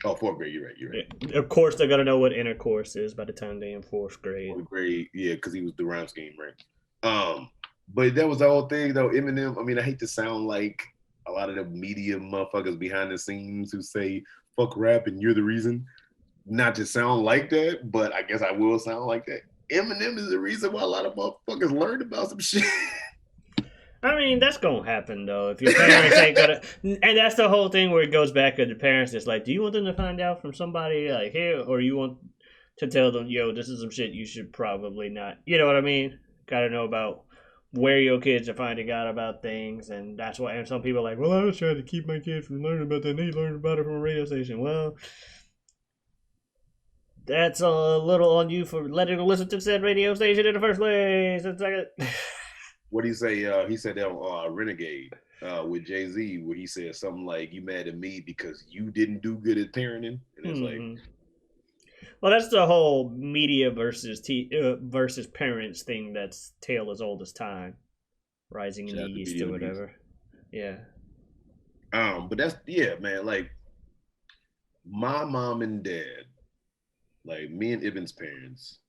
Oh, fourth grade. You're right. Yeah. Of course, they're gonna know what intercourse is by the time they're in fourth grade. Fourth grade, yeah, because he was the rhyme scheme, right? But that was the whole thing, though. Eminem. I mean, I hate to sound like a lot of the media motherfuckers behind the scenes who say "fuck rap" and you're the reason. Not to sound like that, but I guess I will sound like that. Eminem is the reason why a lot of motherfuckers learned about some shit. I mean, that's gonna happen though. If your parents ain't gonna, and that's the whole thing where it goes back to the parents. It's like, do you want them to find out from somebody like here, or you want to tell them, yo, this is some shit you should probably not. You know what I mean? Got to know about where your kids are finding out about things, and that's why. And some people are like, well, I was trying to keep my kids from learning about that. And they learned about it from a radio station. Well, that's a little on you for letting them listen to said radio station in the first place. It's like What do you say? He said that on Renegade with Jay-Z, where he said something like, you mad at me because you didn't do good at parenting? And it's like, well, that's the whole media versus parents thing. That's tale as old as time, rising in the east or whatever. Yeah. But that's man. Like my mom and dad, like me and Ibn's parents,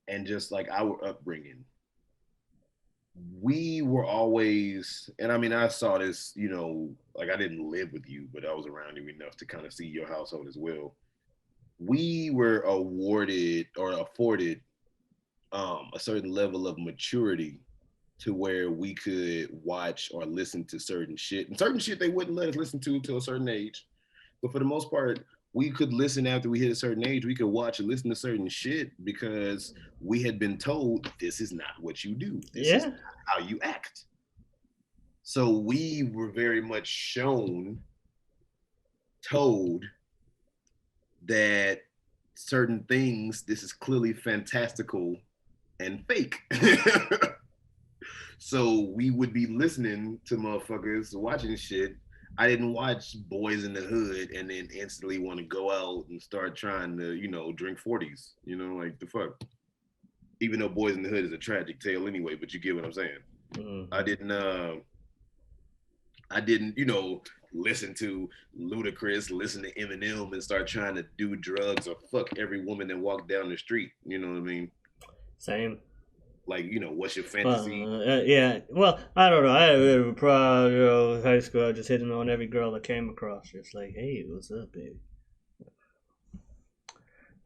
and just like our upbringing, we were always, and I mean, I saw this, like I didn't live with you, but I was around you enough to kind of see your household as well. We were awarded or afforded a certain level of maturity to where we could watch or listen to certain shit, and certain shit they wouldn't let us listen to until a certain age. But for the most part, we could listen after we hit a certain age. We could watch and listen to certain shit because we had been told this is not what you do. This is not how you act. So we were very much told that certain things, this is clearly fantastical and fake. So we would be listening to motherfuckers watching shit. I didn't watch Boys in the Hood and then instantly want to go out and start trying to, drink 40s. Like the fuck. Even though Boys in the Hood is a tragic tale anyway, but you get what I'm saying. Mm-hmm. I didn't, listen to Ludacris, listen to Eminem and start trying to do drugs or fuck every woman that walked down the street. You know what I mean? Same. Like, what's your fantasy? Yeah. Well, I don't know. I had a bit of a problem, high school. I was just hitting on every girl that came across. Just like, hey, what's up, baby?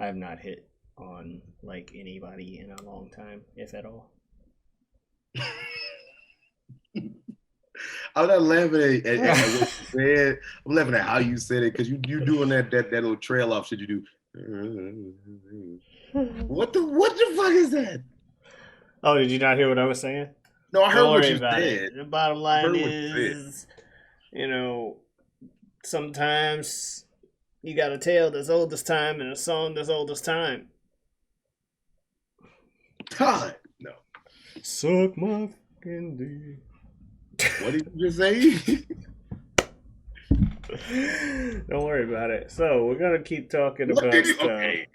I have not hit on, like, anybody in a long time, if at all. I'm not laughing at what you said. I'm laughing at how you said it, because you doing that little trail off shit you do. What the fuck is that? Oh, did you not hear what I was saying? No, I heard what you said. The bottom line is, sometimes you got a tale that's old as time and a song that's old as time. God, no. Suck my fucking dick. What did you just say? Don't worry about it. So we're gonna keep talking about stuff. Okay.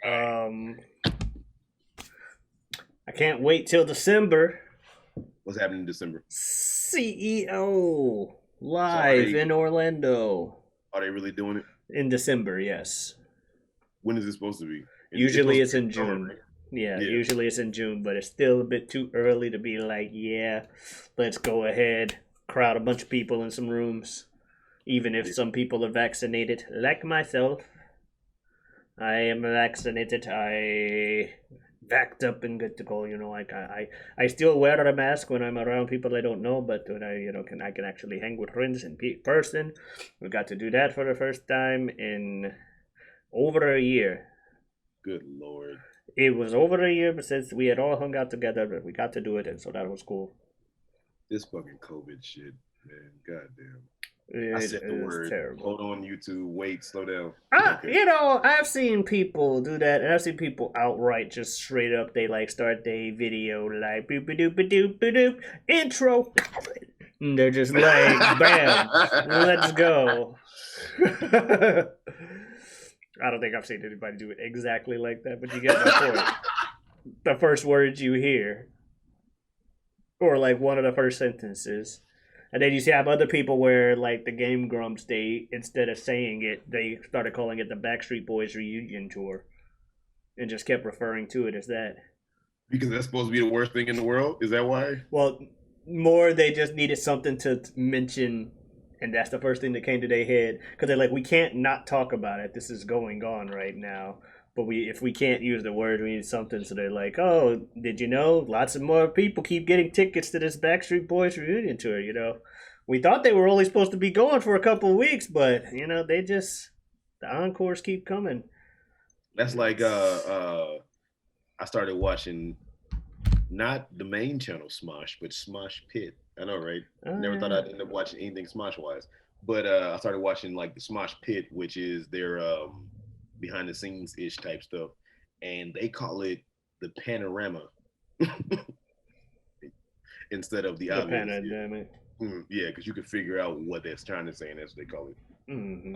I can't wait till December. What's happening in December? CEO live in Orlando. Are they really doing it? In December, yes. When is it supposed to be? Usually it's in June. Yeah, usually it's in June, but it's still a bit too early to be like, yeah, let's go ahead, crowd a bunch of people in some rooms. Even if some people are vaccinated, like myself. I am vaccinated. I backed up and good to go. I still wear a mask when I'm around people I don't know, but when I can actually hang with friends in person. We got to do that for the first time in over a year. Good Lord. It was over a year since we had all hung out together, but we got to do it, and so that was cool. This fucking COVID shit, man. Goddamn. I said the is word. terrible. Hold on, YouTube. Wait, slow down. Okay. You know, I've seen people do that, and I've seen people outright just straight up. They like start their video like boop a doop a doop a doop intro, and they're just like, bam, let's go. I don't think I've seen anybody do it exactly like that, but you get my point. The first words you hear, or like one of the first sentences. And then you see have other people where like the Game Grumps, they instead of saying it, they started calling it the Backstreet Boys reunion tour, and just kept referring to it as that. Because that's supposed to be the worst thing in the world. Is that why? Well, more they just needed something to mention, and that's the first thing that came to their head because they're like, we can't not talk about it. This is going on right now. But if we can't use the word, we need something. So they're like, oh, did you know? Lots of more people keep getting tickets to this Backstreet Boys reunion tour, you know. We thought they were only supposed to be going for a couple of weeks, but, you know, the encores keep coming. That's like, I started watching, not the main channel Smosh, but Smosh Pit. I know, right? Never thought I'd end up watching anything Smosh-wise. But I started watching, like, the Smosh Pit, which is their... behind the scenes ish type stuff, and they call it the panorama instead of the obvious. Yeah, because you can figure out what they're trying to say, and that's what they call it. Mm-hmm.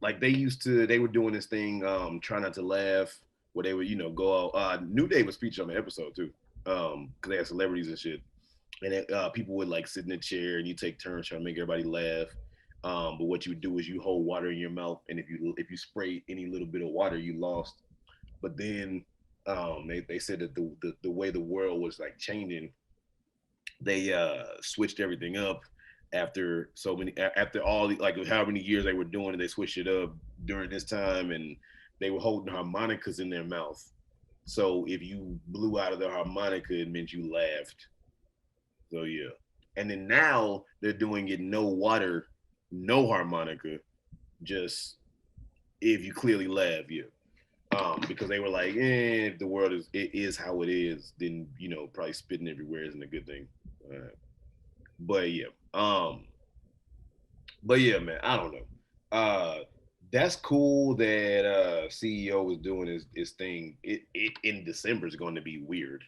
Like they were doing this thing, try not to laugh, where they would, go out. New Day was featured on the episode too, because they had celebrities and shit, and people would like sit in a chair and you take turns trying to make everybody laugh. But what you would do is you hold water in your mouth, and if you spray any little bit of water, you lost. But then they said that the way the world was like changing, they switched everything up after all like however many years they were doing it. They switched it up during this time, and they were holding harmonicas in their mouth. So if you blew out of the harmonica, it meant you laughed. So yeah, and then now they're doing it no water. No harmonica, just if you clearly laugh, yeah. Because they were like, if the world is how it is, then probably spitting everywhere isn't a good thing. But yeah, man, I don't know. That's cool that CEO is doing his thing. It in December is going to be weird,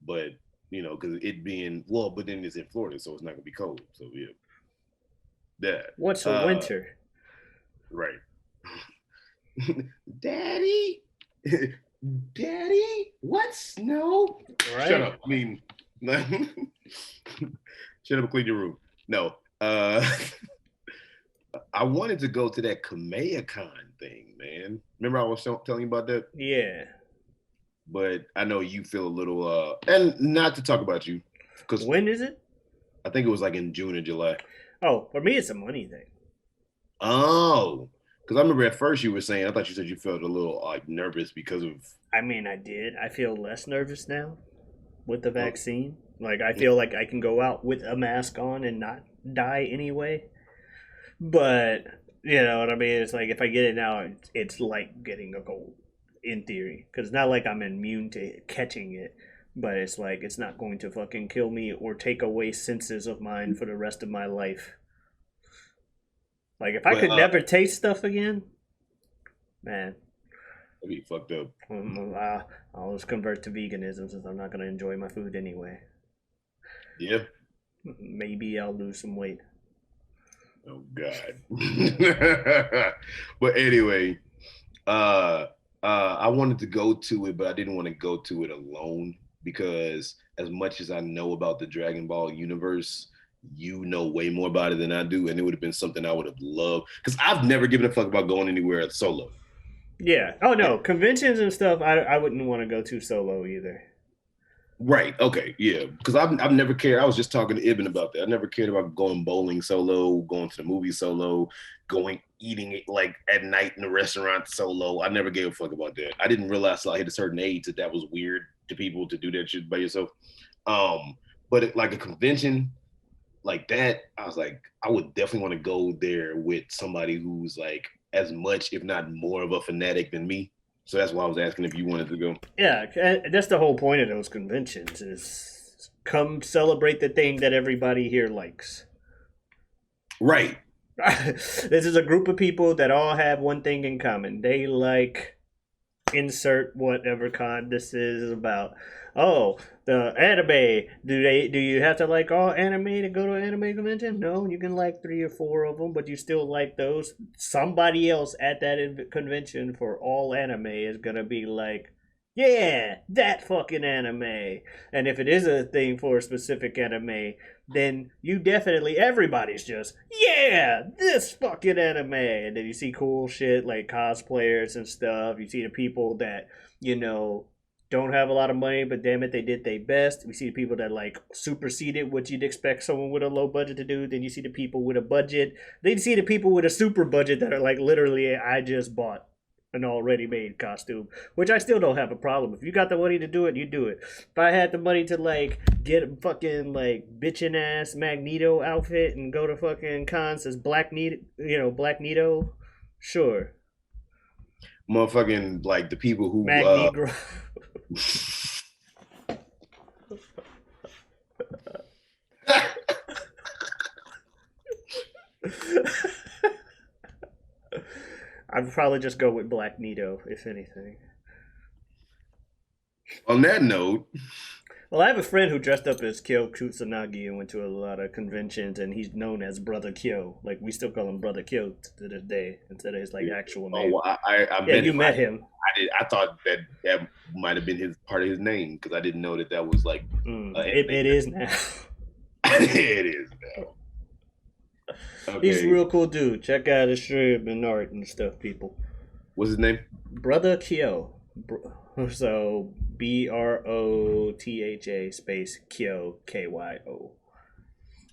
but because it being but then it's in Florida, so it's not gonna be cold. So yeah. That. What's a winter? Right. Daddy? Daddy? What's snow? Right. Shut up. I mean, shut up and clean your room. No. I wanted to go to that KamehaCon thing, man. Remember I was telling you about that? Yeah. But I know you feel a little, and not to talk about you. Cause when is it? I think it was like in June or July. Oh, for me, it's a money thing. Oh, because I remember at first you were saying, I thought you said you felt a little like nervous because of. I mean, I did. I feel less nervous now with the vaccine. Like, I feel like I can go out with a mask on and not die anyway. But, you know what I mean? It's like, if I get it now, it's like getting a cold, in theory. Because it's not like I'm immune to catching it. But it's like, it's not going to fucking kill me or take away senses of mine for the rest of my life. Like, if I could never taste stuff again, man. That'd be fucked up. I'll just convert to veganism since I'm not going to enjoy my food anyway. Yeah. Maybe I'll lose some weight. Oh, God. But anyway, I wanted to go to it, but I didn't want to go to it alone. Because as much as I know about the Dragon Ball universe, you know way more about it than I do, and it would have been something I would have loved. Because I've never given a fuck about going anywhere solo. Yeah. Oh no, conventions and stuff. I wouldn't want to go to solo either. Right. Okay. Yeah. Because I've never cared. I was just talking to Ibn about that. I never cared about going bowling solo, going to the movie solo, eating it like at night in a restaurant solo. I never gave a fuck about that. I didn't realize till I hit a certain age that was weird to people to do that shit by yourself. But like a convention like that, I was like, I would definitely want to go there with somebody who's like as much, if not more, of a fanatic than me. So that's why I was asking if you wanted to go. Yeah, that's the whole point of those conventions is come celebrate the thing that everybody here likes. Right. This is a group of people that all have one thing in common. They like insert whatever con this is about. Oh, the anime. Do you have to like all anime to go to an anime convention? No, you can like three or four of them, but you still like those. Somebody else at that convention for all anime is gonna be like, yeah, that fucking anime. And if it is a thing for a specific anime, then you definitely everybody's just yeah this fucking anime, and then you see cool shit like cosplayers and stuff. You see the people that you know don't have a lot of money, but damn it, they did their best. We see the people that like superseded what you'd expect someone with a low budget to do. Then you see the people with a budget. Then you see the people with a super budget that are like literally, I just bought an already made costume, which I still don't have a problem. If you got the money to do it, you do it. If I had the money to like get a fucking like bitchin' ass Magneto outfit and go to fucking cons as Black Nito, sure. Motherfucking like the people who Magnegro. I'd probably just go with Black Nito, if anything. on that note, Well, I have a friend who dressed up as Kyo Kusanagi and went to a lot of conventions, and he's known as Brother Kyo. Like, we still call him Brother Kyo to this day instead of his, like, actual name. oh, I Yeah, met you him. met him. I thought that might have been his part of his name because I didn't know that was like. It is now. It is now. Okay. He's a real cool dude. Check out his stream and art and stuff, people. What's his name? Brother Kyo. So BROTHA space Kyo KYO.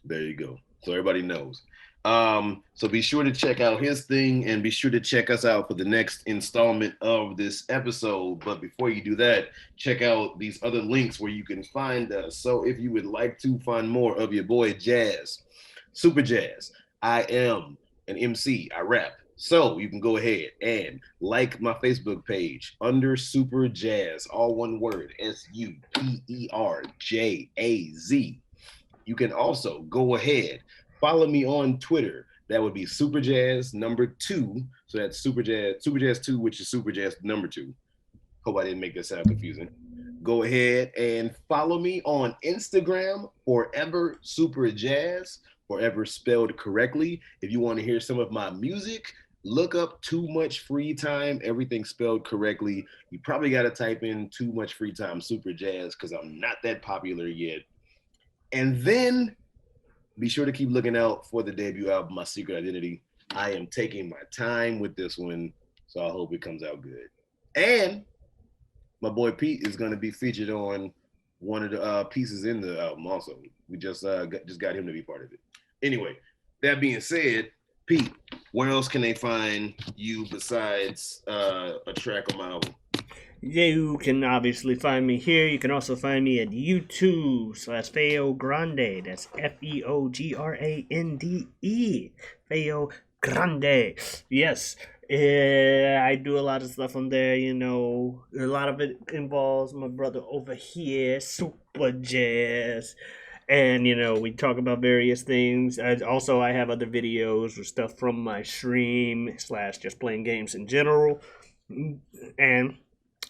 There you go. So everybody knows. So be sure to check out his thing and be sure to check us out for the next installment of this episode. But before you do that, check out these other links where you can find us. So if you would like to find more of your boy Jazz, Superjaz, I am an MC, I rap. So you can go ahead and like my Facebook page under Superjaz, all one word, SUPERJAZ. You can also go ahead, follow me on Twitter. That would be Superjaz number 2. So that's Superjaz 2, which is Superjaz number 2. Hope I didn't make that sound confusing. Go ahead and follow me on Instagram, Forever Superjaz, Forever spelled correctly. If you want to hear some of my music, look up Too Much Free Time, everything spelled correctly. You probably got to type in Too Much Free Time Superjaz because I'm not that popular yet. And then be sure to keep looking out for the debut album, My Secret Identity. I am taking my time with this one, so I hope it comes out good. And my boy Pete is going to be featured on one of the pieces in the album also. We just got him to be part of it. Anyway, that being said, Pete, where else can they find you besides a track on my album? You can obviously find me here. You can also find me at YouTube/Feogrande. That's FEOGRANDE. Feogrande. Yes. I do a lot of stuff on there, you know. A lot of it involves my brother over here, Superjaz. And, you know, we talk about various things. I have other videos or stuff from my stream / just playing games in general. And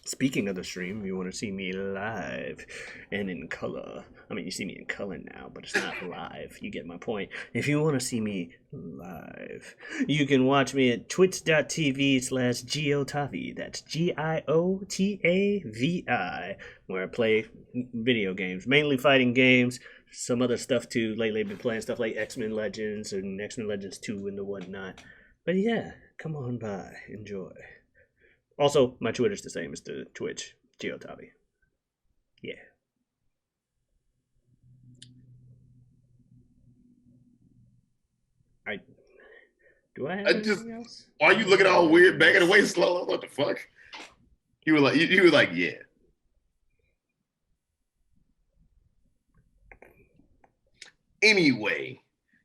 speaking of the stream, if you want to see me live and in color. I mean, you see me in color now, but it's not live. You get my point. If you want to see me live, you can watch me at twitch.tv/Giotavi. That's GIOTAVI, where I play video games, mainly fighting games. Some other stuff too. Lately, I've been playing stuff like X-Men Legends and X-Men Legends 2 and the whatnot. But yeah, come on by. Enjoy. Also, my Twitter's the same as the Twitch, Giotavi. Yeah. Do I have anything else? Why are you looking all weird, banging away slow? What the fuck? You were like, yeah. Anyway,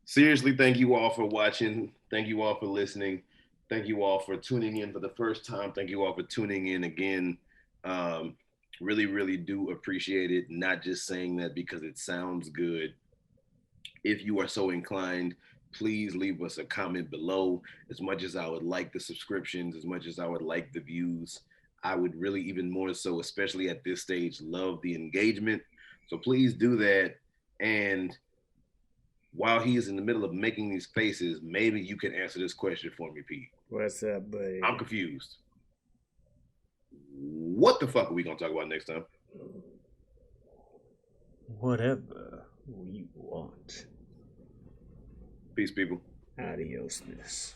seriously, thank you all for watching. Thank you all for listening. Thank you all for tuning in for the first time. Thank you all for tuning in again. Really, really do appreciate it. Not just saying that because it sounds good. If you are so inclined, please leave us a comment below. As much as I would like the subscriptions, as much as I would like the views, I would really even more so, especially at this stage, love the engagement. So please do that. And while he is in the middle of making these faces, maybe you can answer this question for me, Pete. What's up, buddy? I'm confused. What the fuck are we gonna talk about next time? Whatever we want. Peace, people. Adios, miss.